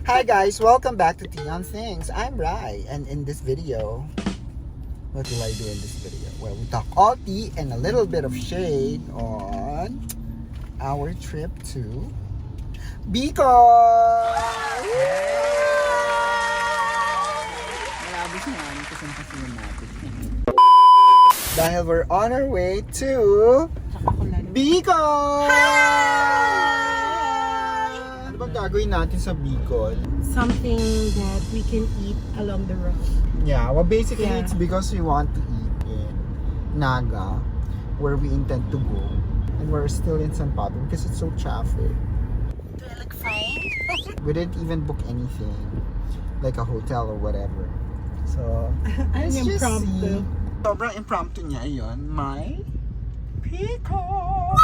Hi guys, welcome back to Tea on Things. I'm Rai, and in this video, what will I do in this video? Well, we talk all tea and a little bit of shade on our trip to Bicol! Malabos na namin kasi natin. Dahil we're on our way to Bicol! Ano bang gagawin natin sa Bicol? Something that we can eat along the road. Yeah, well basically Yeah. it's because we want to eat in Naga, where we intend to go. And we're still in San Patok because it's so traffic. Do I look fine? We didn't even book anything, like a hotel or whatever. So, let's Ang just impromptu. see. Sobrang impromptu niya yun. My Bicol!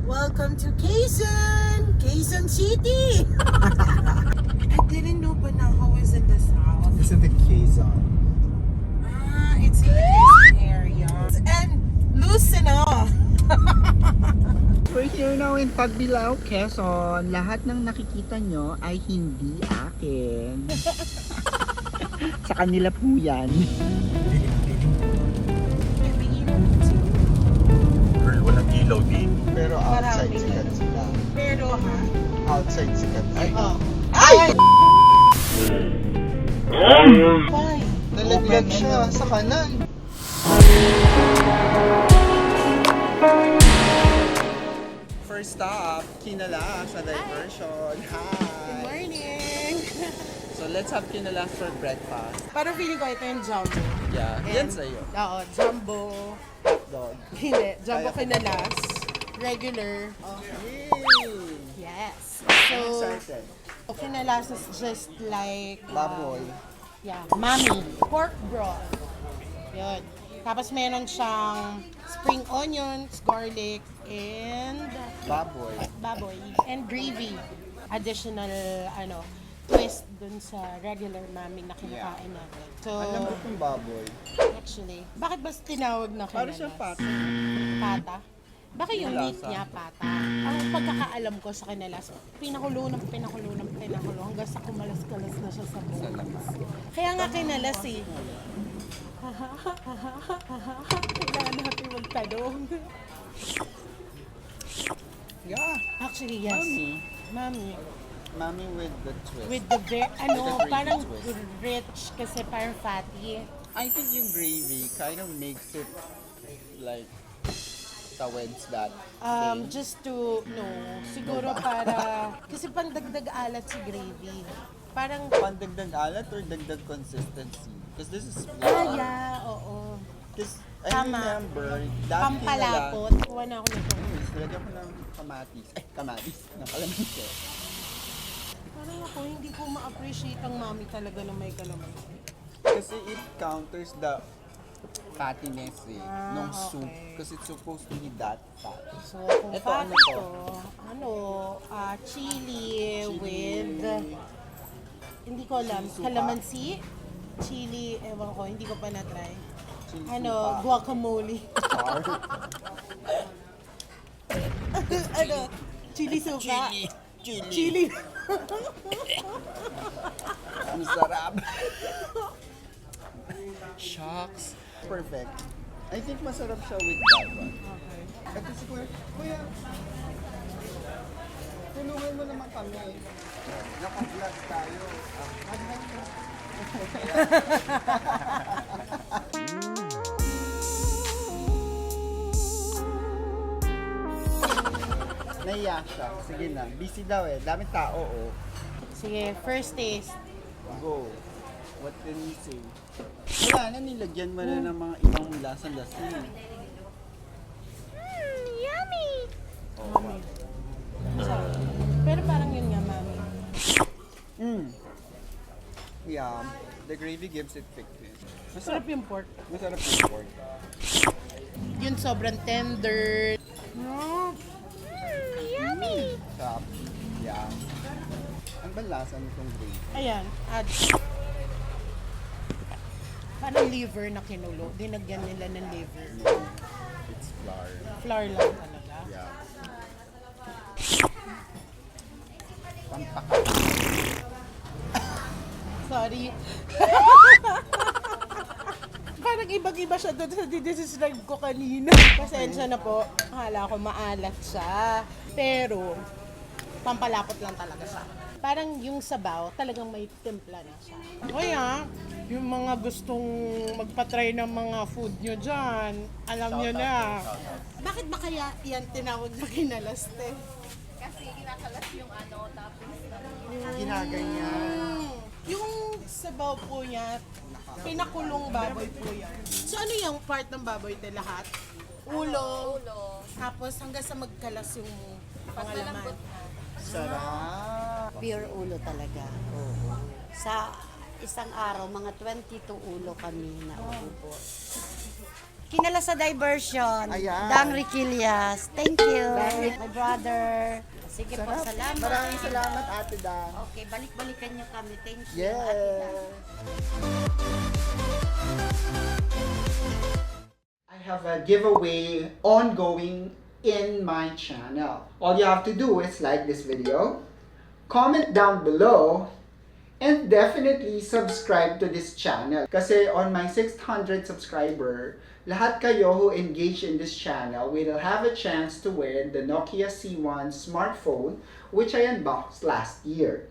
Welcome to Quezon City! I didn't know Banahaw was in the south. This is the Quezon. It's in the Quezon area. And Lucena! We're here now in Pagbilao, Quezon. Lahat ng nakikita nyo ay hindi akin. Sa kanila po yan. Girl, walang ilaw din. Pero outside Marami. sikat sila. Pero ha? Outside sikat sila. Ay! Why? Nalaglag siya sa kanan. First stop, Kinalas sa Diversion. Hi! Morning! So let's have Kinalas for breakfast. Parang feeling ko ito yung jumbo. Yeah, And- yan sa'yo. Oo, jumbo. Dog. Hindi, jumbo Kaya ko. Kinalas. Regular. Yay! Yes. I'm So, excited. Kinalas is just like... Baboy. Yeah. Mami. Pork broth. Yun. Tapos meron siyang spring onions, garlic, and Baboy. baboy. And gravy. Additional, twist dun sa regular mami na kinakain natin. So, Alam mo kung baboy. actually, bakit ba tinawag na Para Kinalas? siya pato. Pata? Baka yung Yung meat lasa. niya, pata. Ang pagkakaalam ko sa Kinalas, pinakulo hanggang sa kumalas-kalas na siya sa Sa buhok. laman. Kaya nga Kinalas eh. Kailangan natin magtanong. Yeah. Actually, yes. Mami. Mami with the twist. With the gravy parang twist. rich kasi parang fatty. I think yung gravy kind of makes it like taweds that thing. Just to, siguro para, kasi pandagdag alat si gravy. Parang, Pandagdag alat or dagdag consistency? Because this is flour. yeah, oo. Because I Tama. remember, dati Pampalapot. Kuha na ako nito. Nilagyan ko ng kamatis. Kamatis. Ng kalamansi. Parang ako, hindi ko ma-appreciate ang mami talaga na may kalamansi. Kasi it counters the fattiness nung okay. soup. Because it's supposed to be that fat. So, kung Ito, paano ano to? chili with, hindi ko alam, Chili suka. kalamansi, chili, ewan ko, hindi ko pa na-try. Chili suka. Guacamole. Char. Chili suka. Chili. Chili. Ang sarap. Shucks. Perfect. I think masarap siya with that one. Okay. Ito si Kuya, tulungan mo naman kami. Naka-vlog tayo. Naiya siya. Sige na. Busy daw eh. Daming tao oh. Sige, first taste. Go. What can you say? Wala na, nilagyan mo na ng mga ibang lasang-lasing. Yummy! Oh, Mami. Masarap. Pero parang yun nga, mami. Yeah, the gravy gives it thickness. Masarap yung pork. Masarap yung pork. Yun sobrang tender. Yummy! Sarap. Yeah. Ang ba lasa nitong gravy? Ayan, add. Parang liver na kinulo. Dinagyan nila ng liver. It's flour. Flour lang talaga. Yeah. Pampaka. sorry. Parang ibang-iba siya doon sa describe ko kanina. Pasensya na po. Akala ko maalat siya. Pero, pampalapot lang talaga siya. Parang yung sabaw, talagang may timpla na siya. Kaya, yung mga gustong magpa-try ng mga food nyo dyan, alam nyo na. Bakit ba kaya yan tinawag na kinalas, te? Kasi kinakalas yung toppings na Ginaganyan. Yung sabaw po niya, pinakulong baboy po yan. So ano yung part ng baboy, te? Lahat? Ulo. Tapos hanggang sa magkalas yung pangalaman. Sarap. Pure ulo talaga. Sa isang araw, mga 22 ulo kami na ubo. Kinala sa Diversion. Ayan. Dang Riquillas. Thank you. My brother. Sige po, Sarap. salamat. Maraming salamat, Ate Dan. Okay, balik-balikan nyo kami. Thank you. Ate Yeah. Dan. I have a giveaway ongoing in my channel. All you have to do is like this video, comment down below, and definitely subscribe to this channel. Kasi on my 600 subscriber, lahat kayo who engage in this channel will have a chance to win the Nokia C1 smartphone which I unboxed last year.